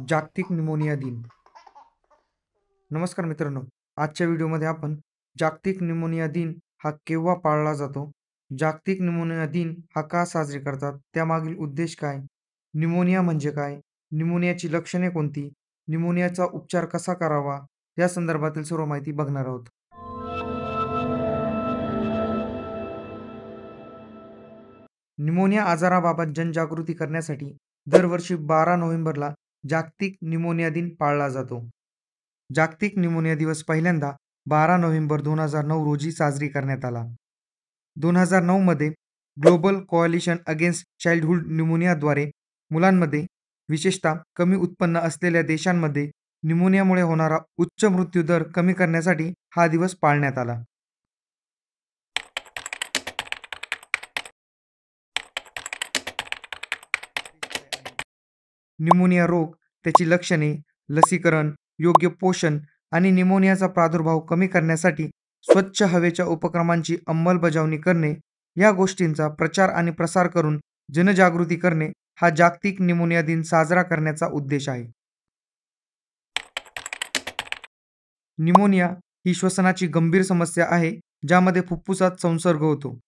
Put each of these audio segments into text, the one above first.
जागतिक निमोनिया दिन. नमस्कार मित्रांनो, आजच्या व्हिडिओमध्ये आपण जागतिक निमोनिया दिन हा केव्हा पाळला जातो, जागतिक निमोनिया दिन हा का साजरे करतात, त्यामागील उद्देश काय, निमोनिया म्हणजे काय, निमोनियाची लक्षणे कोणती, निमोनियाचा उपचार कसा करावा, या संदर्भातील सर्व माहिती बघणार आहोत. निमोनिया आजाराबाबत जनजागृती करण्यासाठी दरवर्षी 12 नोव्हेंबरला जागतिक निमोनिया दिन पाळला जातो. जागतिक निमोनिया दिवस पहिल्यांदा 12 नोव्हेंबर 2009 रोजी साजरी करण्यात आला. 2009 मध्ये ग्लोबल कोअलिशन अगेन्स्ट चाइल्डहुड निमोनियाद्वारे मुलांमध्ये, विशेषतः कमी उत्पन्न असलेल्या देशांमध्ये निमोनियामुळे होणारा उच्च मृत्यूदर कमी करण्यासाठी हा दिवस पाळण्यात आला. निमोनिया रोग, त्याची लक्षणे, लसीकरण, योग्य पोषण आणि निमोनियाचा प्रादुर्भाव कमी करण्यासाठी स्वच्छ हवेच्या उपक्रमांची अंमलबजावणी करणे, या गोष्टींचा प्रचार आणि प्रसार करून जनजागृती करणे हा जागतिक निमोनिया दिन साजरा करण्याचा उद्देश आहे. निमोनिया ही श्वसनाची गंभीर समस्या आहे, ज्यामध्ये फुफ्फुसात संसर्ग होतो.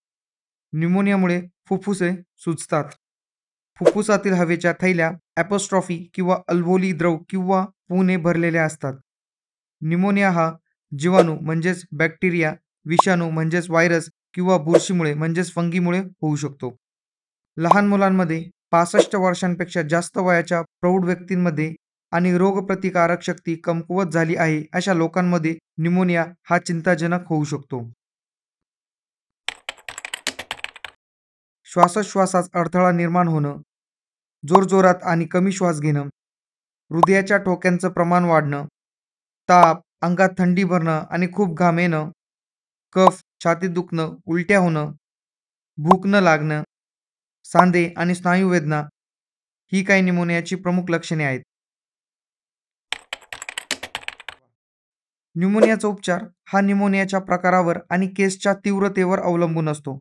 निमोनियामुळे फुफ्फुसे सुजतात. फुफ्फुसातील हवेच्या थैल्या ॲपोस्ट्रॉफी किंवा अल्व्होली द्रव किंवा पुने भरलेल्या असतात. निमोनिया हा जीवाणू म्हणजेच बॅक्टेरिया, विषाणू म्हणजेच व्हायरस किंवा बुरशीमुळे म्हणजेच फंगीमुळे होऊ शकतो. लहान मुलांमध्ये, 65 वर्षांपेक्षा जास्त वयाच्या प्रौढ व्यक्तींमध्ये आणि रोगप्रतिकारक शक्ती कमकुवत झाली आहे अशा लोकांमध्ये निमोनिया हा चिंताजनक होऊ शकतो. श्वासोच्छ्वासात अडथळा निर्माण होणं, जोरजोरात आणि कमी श्वास घेणं, हृदयाच्या ठोक्यांचं प्रमाण वाढणं, ताप, अंगात थंडी भरणं आणि खूप घाम येणं, कफ, छातीत दुखणं, उलट्या होणं, भूक न लागणं, सांधे आणि स्नायू वेदना ही काही निमोनियाची प्रमुख लक्षणे आहेत. न्यूमोनियाचा उपचार हा निमोनियाच्या प्रकारावर आणि केसच्या तीव्रतेवर अवलंबून असतो.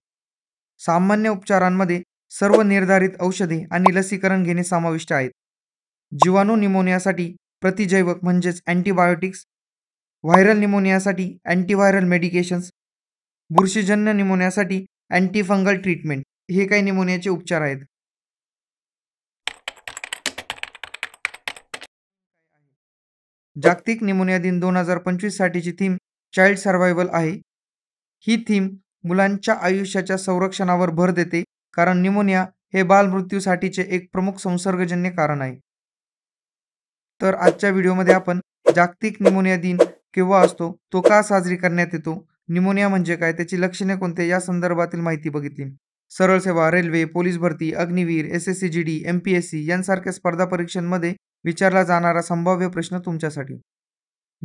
सामान्य उपचारांमध्ये सर्व निर्धारित औषधे आणि लसीकरण घेणे समाविष्ट आहेत. जीवाणू निमोनियासाठी प्रतिजैवक म्हणजेच अँटीबायोटिक्स, व्हायरल निमोनियासाठी अँटीव्हायरल मेडिकेशन्स, बुरशीजन्य निमोनियासाठी अँटीफंगल ट्रीटमेंट हे काही निमोनियाचे उपचार आहेत. जागतिक निमोनिया दिन 2025 साठीची थीम चाइल्ड सर्व्हायव्हल आहे. ही थीम मुलांच्या आयुष्याच्या संरक्षणावर भर देते, कारण निमोनिया हे बालमृत्यूसाठीचे एक प्रमुख संसर्गजन्य कारण आहे. तर आजच्या व्हिडिओमध्ये आपण जागतिक निमोनिया दिन केव्हा असतो, तो का साजरी करण्यात येतो, निमोनिया म्हणजे काय, त्याची लक्षणे कोणते, या संदर्भातील माहिती बघितली. सरळ सेवा, रेल्वे, पोलीस भरती, अग्निवीर, SSC-GD, MPSC यांसारख्या स्पर्धा परीक्षांमध्ये विचारला जाणारा संभाव्य प्रश्न तुमच्यासाठी.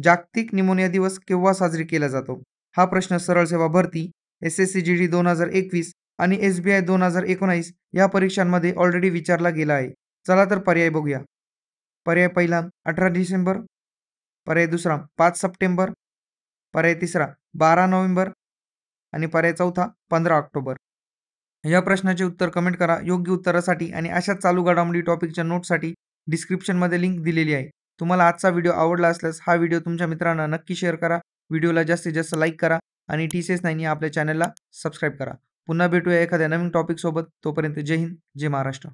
जागतिक निमोनिया दिवस केव्हा साजरी केला जातो? हा प्रश्न सरळ सेवा भरती, SSC-GD 2021 आणि SBI 2019 या परीक्षांमध्ये ऑलरेडी विचारला गेला आहे. चला तर पर्याय बघूया. पर्याय पहिला 18 डिसेंबर, पर्याय दुसरा 5 सप्टेंबर, पर्याय तिसरा 12 नोव्हेंबर आणि पर्याय चौथा 15 ऑक्टोबर. या प्रश्नाचे उत्तर कमेंट करा. योग्य उत्तरासाठी आणि अशाच चालू घडामोडी टॉपिकच्या नोट्ससाठी डिस्क्रिप्शनमध्ये लिंक दिलेली आहे. तुम्हाला आजचा व्हिडिओ आवडला असल्यास हा व्हिडिओ तुमच्या मित्रांना नक्की शेअर करा. व्हिडिओला जास्तीत जास्त लाईक करा आणि TCS9 या आपल्या चॅनलला सबस्क्राईब करा. पुन्हा भेटूया एखाद्या नवीन टॉपिकसोबत. तोपर्यंत जय हिंद, जय महाराष्ट्र.